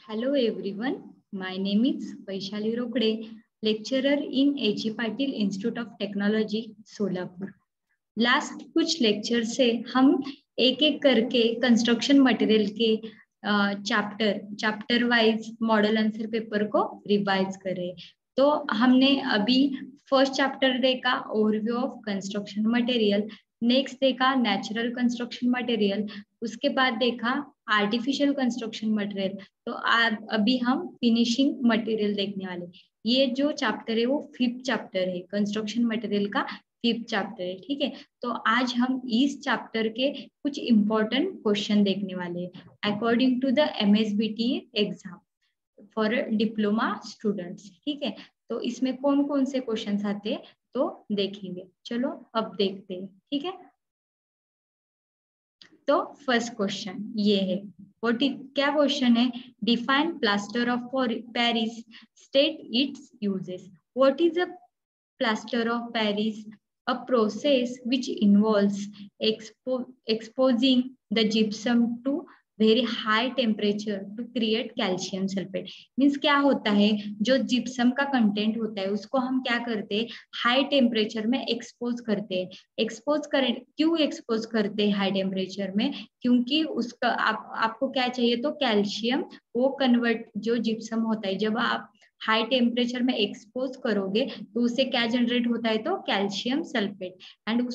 Hello everyone, my name is Vaishali Rokde, lecturer in H.E. Patil Institute of Technology, Solapur. Last कुछ lecture से हम एक एक करके कंस्ट्रक्शन मटेरियल के chapter wise model answer paper को रिवाइज करें। तो हमने अभी फर्स्ट चैप्टर देखा overview of construction material, next देखा नेचुरल कंस्ट्रक्शन मटेरियल, उसके बाद देखा आर्टिफिशियल कंस्ट्रक्शन मटेरियल। तो अभी हम फिनिशिंग मटेरियल देखने वाले। ये जो चैप्टर है वो 5th चैप्टर है, कंस्ट्रक्शन मटेरियल का 5th चैप्टर है। ठीक है, तो आज हम इस चैप्टर के कुछ इंपॉर्टेंट क्वेश्चन देखने वाले हैं according to the MSBT exam for diploma students. ठीक है, तो इसमें कौन कौन से क्वेश्चन आते हैं तो देखेंगे। चलो अब देखते हैं। ठीक है, तो फर्स्ट क्वेश्चन ये है, क्या क्वेश्चन है? Define plaster of Paris, state it's uses. What is a plaster of Paris? A process which involves exposing the gypsum to very high temperature to create calcium sulfate। Means क्या होता है, जो gypsum का content होता है उसको हम क्या करते हैं, हाई टेम्परेचर में एक्सपोज करते हैं। क्यों एक्सपोज करते हैं हाई टेम्परेचर में? क्योंकि उसका आपको क्या चाहिए, तो कैल्शियम वो कन्वर्ट, जो जिप्सम होता है जब आप हाई टेम्परेचर में एक्सपोज करोगे तो उससे क्या जनरेट होता है, तो कैल्शियम सल्फेट। एंड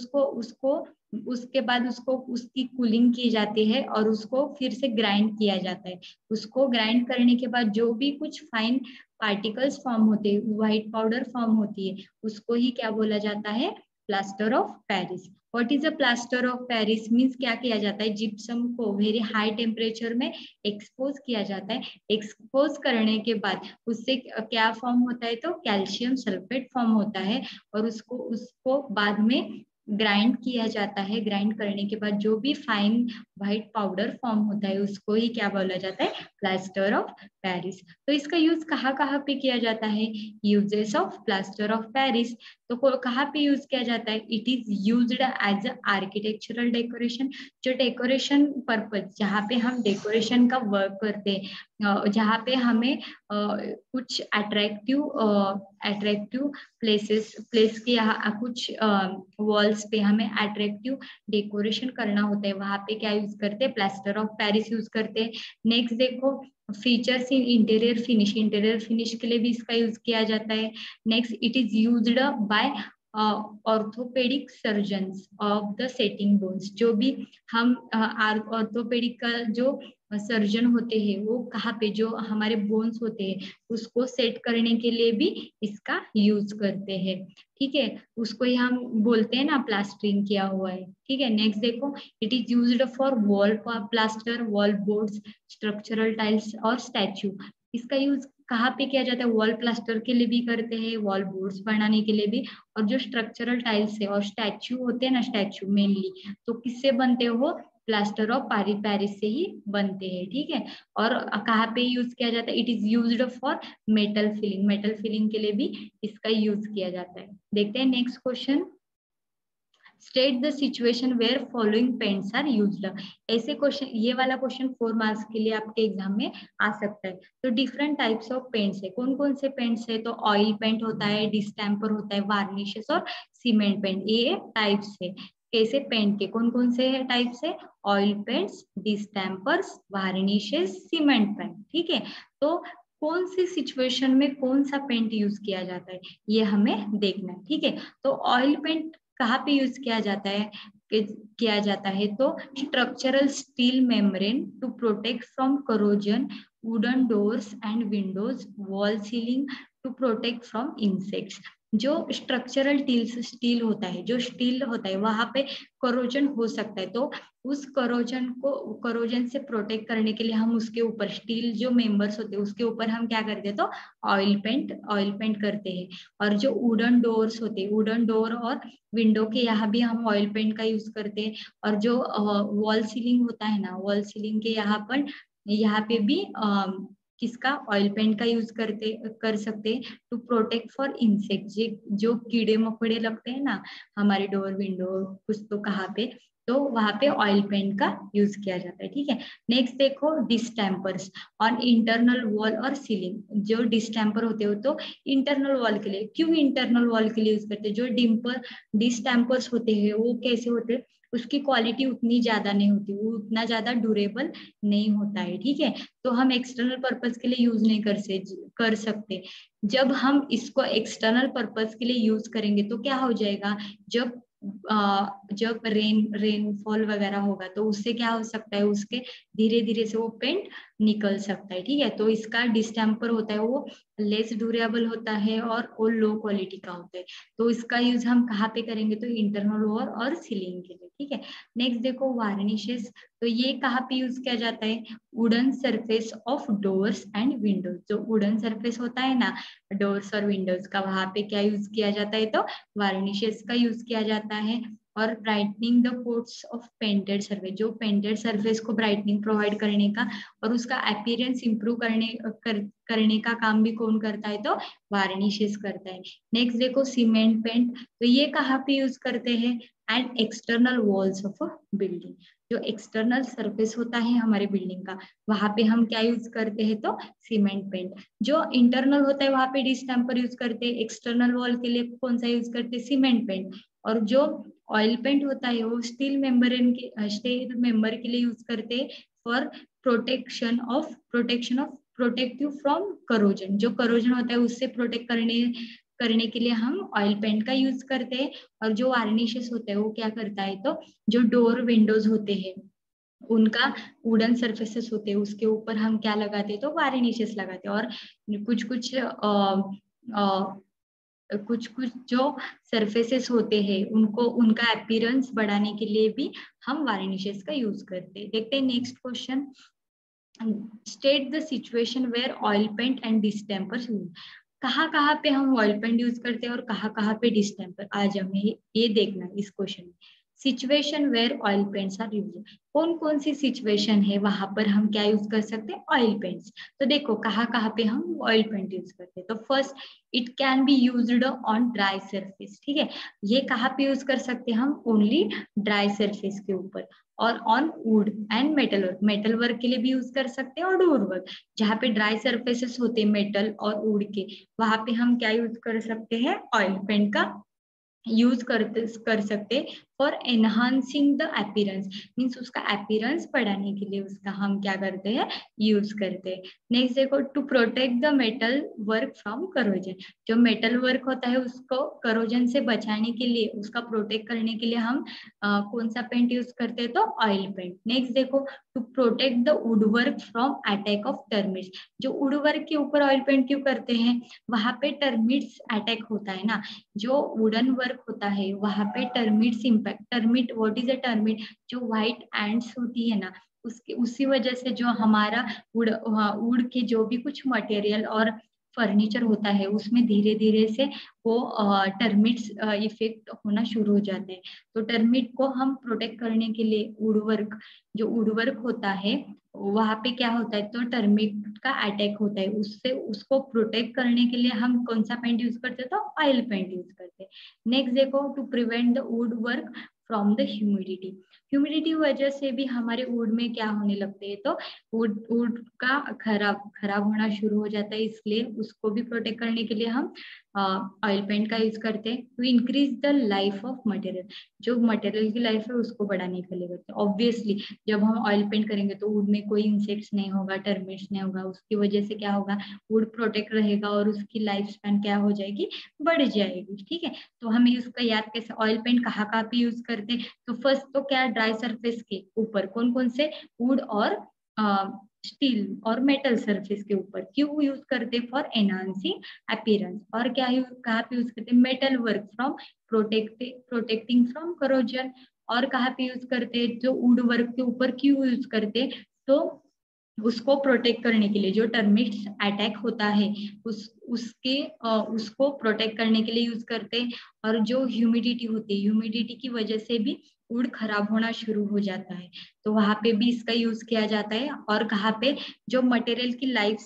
उसके बाद उसकी कूलिंग की जाती है और उसको फिर से ग्राइंड किया जाता है। उसको ग्राइंड करने के बाद जो भी कुछ फाइन पार्टिकल्स फॉर्म होते हैं, व्हाइट पाउडर फॉर्म होती है, उसको ही क्या बोला जाता है, plaster of Paris. What is a plaster of Paris? Means क्या किया जाता है, जिप्सम को वेरी हाई टेम्परेचर में एक्सपोज किया जाता है। एक्सपोज करने के बाद उससे क्या फॉर्म होता है, तो कैल्शियम सल्फेट फॉर्म होता है और उसको बाद में ग्राइंड किया जाता है। ग्राइंड करने के बाद जो भी फाइन व्हाइट पाउडर फॉर्म होता है उसको ही क्या बोला जाता है, प्लास्टर ऑफ पेरिस। तो इसका यूज कहाँ कहाँ पे किया जाता है? Uses of plaster of Paris, तो कहाँ पे यूज किया जाता है? It is used as a architectural decoration. जो डेकोरेशन पर्पज, जहाँ पे हम डेकोरेशन का वर्क करते हैं, जहाँ पे हमें कुछ अट्रैक्टिव प्लेस के यहाँ कुछ वॉल्स पे हमें अट्रैक्टिव डेकोरेशन करना होता है, वहां पे क्या यूज करते हैं, प्लास्टर ऑफ पेरिस यूज करते हैं। नेक्स्ट देखो, फीचर्स इन इंटीरियर फिनिश के लिए भी इसका यूज किया जाता है। Next, it is used by orthopaedic surgeons of the setting bones. जो भी हम ऑर्थोपेडिक का जो सर्जन होते हैं वो कहाँ पे, जो हमारे बोन्स होते हैं उसको सेट करने के लिए भी इसका यूज करते हैं। ठीक है, उसको ही हम बोलते हैं ना, प्लास्टरिंग किया हुआ है। ठीक है, नेक्स्ट देखो, it is used for wall plaster, wall boards, structural tiles और स्टैचू। इसका यूज कहाँ पे किया जाता है? वॉल प्लास्टर के लिए भी करते हैं, वॉल बोर्ड्स बनाने के लिए भी, और जो स्ट्रक्चरल टाइल्स है और स्टैचू होते हैं ना, स्टैचू मेनली तो किससे बनते हो, प्लास्टर ऑफ पेरिस से ही बनते हैं। ठीक है, और कहाँ पे यूज किया जाता है? It is used for metal filling के लिए भी इसका यूज किया जाता है। देखते हैं next question. State the situation where following paints are used. ऐसे क्वेश्चन, ये वाला क्वेश्चन 4 मार्क्स के लिए आपके एग्जाम में आ सकता है। तो डिफरेंट टाइप्स ऑफ पेंट्स है। कौन कौन से पेंट्स है? तो ऑयल पेंट होता है, डिस्टेम्पर होता है, वार्निशेस और सीमेंट पेंट। ये टाइप्स है कैसे पेंट के, कौन कौन से टाइप्स है? Oil paints, distempers, varnishes, cement paint. ठीक है, तो कौन सी सिचुएशन में कौन सा पेंट यूज किया जाता है ये हमें देखना है। ठीक है, तो ऑयल पेंट कहाँ पे यूज किया जाता है? तो structural steel membrane to protect from corrosion, wooden doors and windows, wall ceiling to protect from insects. जो स्ट्रक्चरल स्टील होता है, जो स्टील होता है वहां पे करोजन हो सकता है, तो उस करोजन से प्रोटेक्ट करने के लिए हम उसके ऊपर स्टील जो मेंबर्स होते हैं उसके ऊपर हम क्या करते हैं, तो ऑयल पेंट करते हैं। और जो वुडन डोर्स होते हैं, वुडन डोर और विंडो के यहाँ भी हम ऑयल पेंट का यूज करते हैं। और जो वॉल सीलिंग होता है ना, वॉल सीलिंग के यहाँ पे भी किसका, ऑयल पेंट का यूज कर सकते हैं टू प्रोटेक्ट फॉर इंसेक्ट। जो कीड़े मकोड़े लगते हैं ना हमारे डोर विंडो कुछ तो कहाँ पे, तो वहां पे ऑयल पेंट का यूज किया जाता है, ठीक है। नेक्स्ट देखो डिस्टेम्पर्स ऑन इंटरनल वॉल और सीलिंग। जो डिस्टेम्पर होते हो तो इंटरनल वॉल के लिए, क्यों इंटरनल वॉल के लिए यूज करते हैं? जो डिस्टेम्पर्स होते हैं वो कैसे होते हैं, उसकी क्वालिटी उतनी ज्यादा नहीं होती, वो उतना ज्यादा ड्यूरेबल नहीं होता है, ठीक है। तो हम एक्सटर्नल पर्पज के लिए यूज नहीं कर सकते। जब हम इसको एक्सटर्नल पर्पज के लिए यूज करेंगे तो क्या हो जाएगा, जब जब रेनफॉल वगैरह होगा तो उससे क्या हो सकता है, उसके धीरे धीरे से वो पेंट निकल सकता है, ठीक है। तो इसका डिस्टेम्पर होता है वो लेस ड्यूरेबल होता है और वो लो क्वालिटी का होता है। तो इसका यूज हम कहाँ पे करेंगे, तो इंटरनल वॉल और सीलिंग के लिए, ठीक है। नेक्स्ट देखो वार्निशेस। तो ये कहाँ पे यूज किया जाता है, wooden surface of doors and Windows. जो वुडन सरफेस होता है ना डोर्स और विंडोज का, वहां पे क्या यूज किया जाता है, तो वार्निशेस का यूज किया जाता है। और brightening the quotes of painted surface, जो पेंटेड सरफेस को ब्राइटनिंग प्रोवाइड करने का और उसका अपीयरेंस इंप्रूव करने का काम भी कौन करता है, तो वार्निशेस करता है। नेक्स्ट देखो सीमेंट पेंट। तो ये कहाँ पे यूज करते हैं, and external walls of a building. जो एक्सटर्नल सरफेस होता है हमारे बिल्डिंग का, वहां पे हम क्या यूज करते हैं, तो सीमेंट पेंट। जो इंटरनल होता है वहां पे डिस्टेम्पर यूज करते हैं, एक्सटर्नल वॉल के लिए कौन सा यूज करते हैं, सीमेंट पेंट। और जो ऑयल पेंट होता है वो स्टील मेंबर के लिए यूज करते हैं फॉर प्रोटेक्टिव फ्रॉम करोजन। जो करोजन होता है उससे प्रोटेक्ट करने के लिए हम ऑयल पेंट का यूज करते हैं। और जो वार्निशेस होते हैं वो क्या करता है, तो जो डोर विंडोज होते हैं उनका वुडन सरफेसेस होते हैं उसके ऊपर हम क्या लगाते हैं, तो वार्निशेस लगाते हैं। और कुछ कुछ कुछ कुछ जो सरफेसेस होते हैं उनको उनका अपीयरेंस बढ़ाने के लिए भी हम वार्निशेस का यूज करते हैं। देखते हैं next question. State the situation where oil paint and distemper use. कहाँ पे हम ऑयल पेंट यूज करते हैं और कहाँ पे डिस्टेम्पर, आज हमें ये देखना है इस क्वेश्चन में। Situation where oil paints are use, कौन कौन सी सिचुएशन है वहां पर हम क्या यूज कर सकते हैं, ऑयल पेंट्स। तो देखो कहाँ पे हम ऑयल पेंट यूज करते हैं। तो first, it can be used on dry surface, ठीक है। ये कहाँ पे यूज कर सकते हैं हम, ओनली ड्राई सरफेस के ऊपर। और on would and metal work, metal work के लिए भी यूज कर सकते हैं और डोर वर्क। जहाँ पे ड्राई सरफेसेस होते हैं मेटल और वुड के, वहां पे हम क्या यूज कर सकते हैं, ऑयल पेंट का यूज कर सकते for enhancing the appearance, means उसका अपीयरेंस बढ़ाने के लिए उसका हम क्या करते हैं, यूज करते हैं। नेक्स्ट देखो, to protect the metal work from corrosion. जो मेटल वर्क होता है उसको करोजन से बचाने के लिए, उसका प्रोटेक्ट करने के लिए हम कौन सा पेंट यूज करते हैं, तो ऑयल पेंट। नेक्स्ट देखो, to protect the wood work from attack of termites. जो वुड वर्क के ऊपर ऑयल पेंट क्यों करते हैं, वहां पे टर्मिट्स अटैक होता है ना। जो वुडन वर्क होता है वहां पे termites impact, termite what is a termite, जो व्हाइट एंड्स होती है ना, उसके उसी वजह से जो हमारा वुड के जो भी कुछ मटेरियल और फर्नीचर होता है उसमें धीरे धीरे से वो टर्मिट्स इफेक्ट होना शुरू हो जाते हैं। तो टर्मिट को हम प्रोटेक्ट करने के लिए वुडवर्क, जो वुडवर्क होता है वहां पे क्या होता है, तो टर्मिट का अटैक होता है, उससे उसको प्रोटेक्ट करने के लिए हम कौन सा पेंट यूज करते हैं, तो ऑयल पेंट यूज करते हैं। नेक्स्ट देखो, to prevent the wood work from the humidity. Humidity वजह से भी हमारे वुड में क्या होने लगते हैं, तो वुड का खराब होना शुरू हो जाता है, इसलिए उसको भी प्रोटेक्ट करने के लिए हम ऑयल पेंट का यूज करते हैं। To increase the life of material, जो मटेरियल की लाइफ है उसको बढ़ाने के लिए करते हैं। ऑब्वियसली जब हम ऑयल पेंट करेंगे तो वुड में कोई इंसेक्ट्स नहीं होगा, टर्मिट्स नहीं होगा, उसकी वजह से क्या होगा, वुड प्रोटेक्ट रहेगा और उसकी लाइफ स्पैन क्या हो जाएगी, बढ़ जाएगी, ठीक है। तो हमें उसका याद कैसे, ऑयल पेंट कहाँ पे यूज करते हैं, तो फर्स्ट तो क्या, ड्राई सरफेस के ऊपर कौन कौन से, वुड और स्टील और मेटल सरफेस के ऊपर। क्यों यूज करते, फॉर एनहांसिंग अपीयरेंस। और क्या कहाँ पे यूज करते, metal work from protecting from corrosion. और कहाँ पे यूज करते, जो वुड वर्क के ऊपर क्यों यूज करते, तो उसको प्रोटेक्ट करने के लिए, जो टर्मिट्स अटैक होता है उसको प्रोटेक्ट करने के लिए यूज करते हैं। और जो ह्यूमिडिटी होती है, ह्यूमिडिटी की वजह से भी वुड खराब होना शुरू हो जाता है, तो वहां पे भी इसका यूज किया जाता है। और कहाँ पे, जो मटेरियल की लाइफ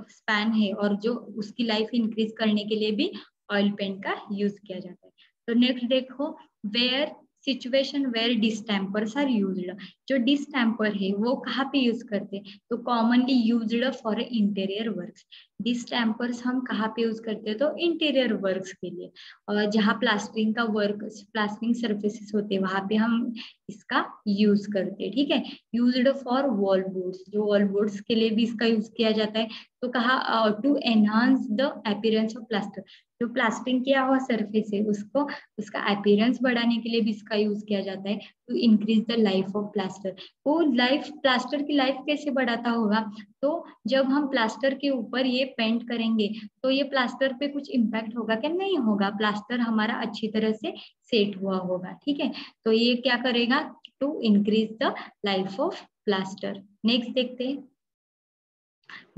स्पैन है और जो उसकी लाइफ इंक्रीज करने के लिए भी ऑयल पेंट का यूज किया जाता है। तो नेक्स्ट देखो, where situation where distempers are used, जो डिस्टेम्पर है वो कहाँ पे यूज करते हैं, तो commonly used for interior works. Distempers हम कहाँ पे यूज करते हैं, तो इंटीरियर वर्क्स के लिए, और जहाँ प्लास्टरिंग का वर्क, प्लास्टरिंग सर्फेसिस होते हैं वहां पे हम इसका यूज करते हैं, ठीक है। यूज्ड फॉर वॉल बोर्ड्स, जो वॉल बोर्ड्स के लिए भी इसका यूज किया जाता है। तो कहा to enhance the appearance of plaster, जो प्लास्टरिंग किया हुआ सरफेस है उसको, उसका अपीयरेंस बढ़ाने के लिए भी इसका यूज किया जाता है। To increase the life of plaster, वो लाइफ, प्लास्टर की लाइफ कैसे बढ़ाता होगा, तो जब हम प्लास्टर के ऊपर ये पेंट करेंगे तो ये प्लास्टर पे कुछ इम्पैक्ट होगा क्या, नहीं होगा, प्लास्टर हमारा अच्छी तरह से सेट हुआ होगा, ठीक है। तो ये क्या करेगा, to increase the life of plaster. Next देखते हैं,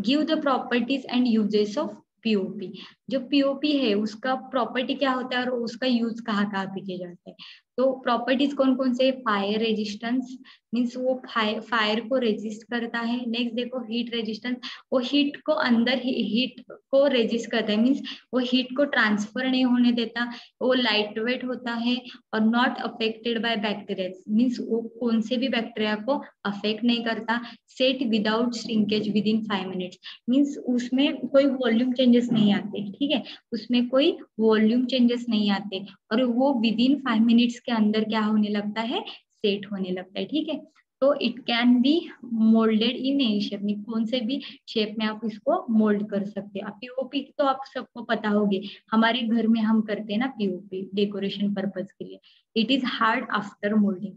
give the properties and uses of POP. जो पीओपी है उसका प्रॉपर्टी क्या होता है और उसका यूज कहाँ कहाँ पे किया जाता है। तो प्रॉपर्टीज कौन कौन से, फायर रेजिस्टेंस, मीन्स वो फायर को रेजिस्ट करता है। नेक्स्ट देखो हीट रेजिस्टेंस, वो हीट को अंदर हीट को रेजिस्ट करता है, मीन्स वो हीट को ट्रांसफर नहीं होने देता। वो लाइट वेट होता है और not affected by bacteria, means वो कौन से भी बैक्टीरिया को अफेक्ट नहीं करता। Set without shrinkage with in 5 minutes, means उसमें कोई वॉल्यूम चेंजेस नहीं आते, ठीक है, उसमें कोई वॉल्यूम चेंजेस नहीं आते, और वो विद इन 5 मिनट्स के अंदर क्या होने लगता है, सेट होने लगता है, ठीक है। तो it can be moulded in any shape, कौन से भी शेप में आप इसको मोल्ड कर सकते हैं। पीओपी तो आप सबको पता होगी, हमारे घर में हम करते हैं ना पीओपी डेकोरेशन पर्पज के लिए। It is hard after moulding,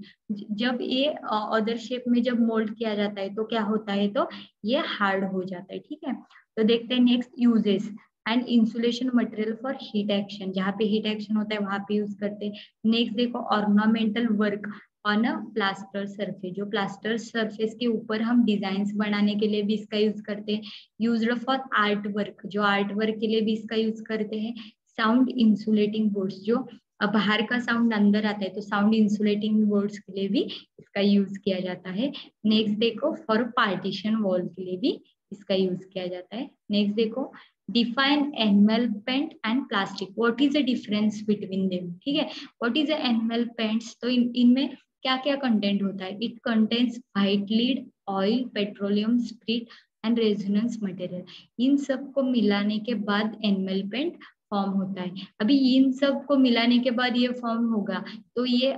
जब ये अदर शेप में जब मोल्ड किया जाता है तो क्या होता है, तो ये हार्ड हो जाता है, ठीक है। तो देखते हैं next, uses and insulation material for heat action, जहाँ पे हीट एक्शन होता है वहां पे यूज करते हैं। नेक्स्ट देखो ornamental work on a plaster surface, जो प्लास्टर सरफेस के ऊपर हम डिजाइन बनाने के लिए भी इसका यूज करते हैं। यूज्ड फॉर आर्ट वर्क, जो आर्ट वर्क के लिए भी इसका यूज करते हैं। साउंड इंसुलेटिंग बोर्ड्स, जो बाहर का साउंड अंदर आता है तो साउंड इंसुलेटिंग बोर्ड्स के लिए भी इसका यूज किया जाता है। नेक्स्ट देखो फॉर पार्टीशन वॉल के लिए भी इसका यूज किया जाता है। नेक्स्ट देखो define enamel paint and plastic, what is the difference between them, ठीक है। What is the enamel paints, तो इनमें क्या क्या कंटेंट होता है। It contains white lead, oil, petroleum, spirit and resinous material. इन सब को मिलाने के बाद एनिमल पेंट फॉर्म होता है। अभी इन सब को मिलाने के बाद ये फॉर्म होगा तो ये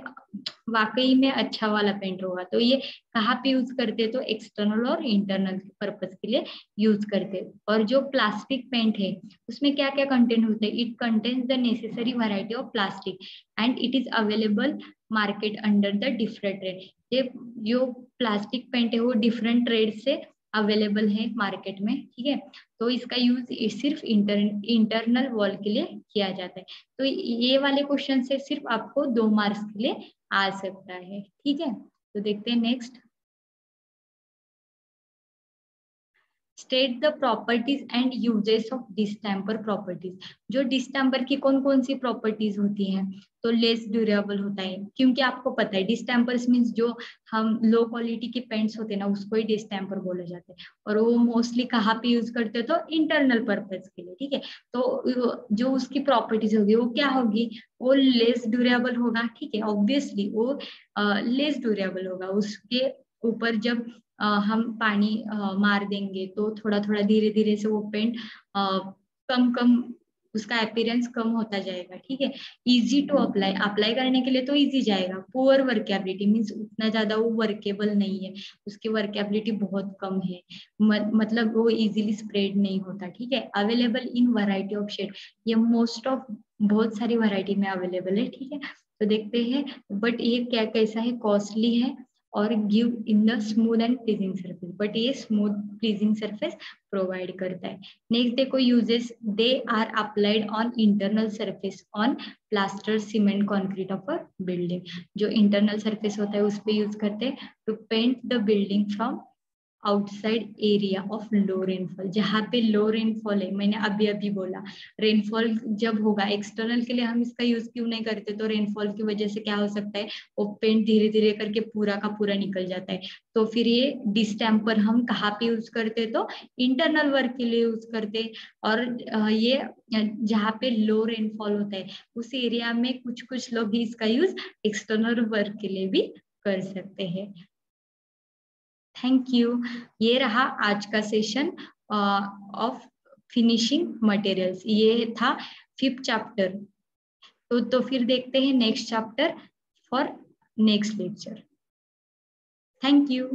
वाकई में अच्छा वाला पेंट होगा। तो ये कहाँ पे यूज करते हैं, तो एक्सटर्नल और इंटरनल पर्पज के लिए यूज करते हैं। और जो प्लास्टिक पेंट है उसमें क्या क्या कंटेंट होते हैं, it contains the necessary variety of plastic and it is available market under the different trade. ये जो प्लास्टिक पेंट है वो डिफरेंट ट्रेड से अवेलेबल है मार्केट में, ठीक है। तो इसका यूज सिर्फ इंटरनल वॉल के लिए किया जाता है। तो ये वाले क्वेश्चन से सिर्फ आपको 2 मार्क्स के लिए आ सकता है, ठीक है। तो देखते हैं next, state the properties and uses of distemper properties. जो डिस्टेम्पर की कौन कौन सी प्रॉपर्टीज होती हैं, तो लेस ड्यूरेबल होता है, क्योंकि आपको पता है डिस्टेम्पर्स मीन्स जो हम लो क्वालिटी के पेंट्स होते हैं ना उसको ही डिस्टेम्पर बोला जाता है। और वो मोस्टली कहाँ पे यूज करते हो, तो इंटरनल पर्पज के लिए, ठीक है। तो जो उसकी प्रॉपर्टीज होगी वो क्या होगी, वो लेस ड्यूरेबल होगा, ठीक है। ऑब्वियसली वो लेस ड्यूरेबल होगा, उसके ऊपर जब हम पानी मार देंगे तो थोड़ा थोड़ा धीरे धीरे से वो पेंट कम कम उसका अपीयरेंस कम होता जाएगा, ठीक है। इजी टू अप्लाई, अप्लाई करने के लिए तो इजी जाएगा। पुअर वर्केबिलिटी मीन्स उतना ज्यादा वो वर्केबल नहीं है, उसकी वर्केबिलिटी बहुत कम है, मतलब वो इजीली स्प्रेड नहीं होता, ठीक है। Available in variety of shade, ये मोस्ट ऑफ बहुत सारी वैरायटी में अवेलेबल है, ठीक है। तो देखते हैं, बट ये क्या कैसा है, कॉस्टली है और give in the smooth and pleasing surface, but ये स्मूथ प्लीजिंग सरफेस प्रोवाइड करता है। नेक्स्ट देखो uses, they are applied on internal surface on plaster cement concrete of a building. जो इंटरनल सरफेस होता है उस पे यूज करते हैं to paint the building from outside area of low rainfall, जहाँ पे लो रेनफॉल है, मैंने अभी अभी बोला रेनफॉल जब होगा, एक्सटर्नल के लिए हम इसका यूज क्यों नहीं करते, तो रेनफॉल की वजह से क्या हो सकता है, वो पेंट धीरे धीरे करके पूरा का पूरा निकल जाता है। तो फिर ये डिस्टेम्पर हम कहाँ पे यूज करते, तो इंटरनल वर्क के लिए यूज करते। और ये जहाँ पे लो रेनफॉल होता है उस एरिया में कुछ कुछ लोग भी इसका यूज एक्सटर्नल वर्क के लिए भी कर सकते हैं। Thank you. ये रहा आज का सेशन ऑफ फिनिशिंग मटेरियल्स, ये था 5th चैप्टर। तो फिर देखते हैं next chapter for next lecture. Thank you.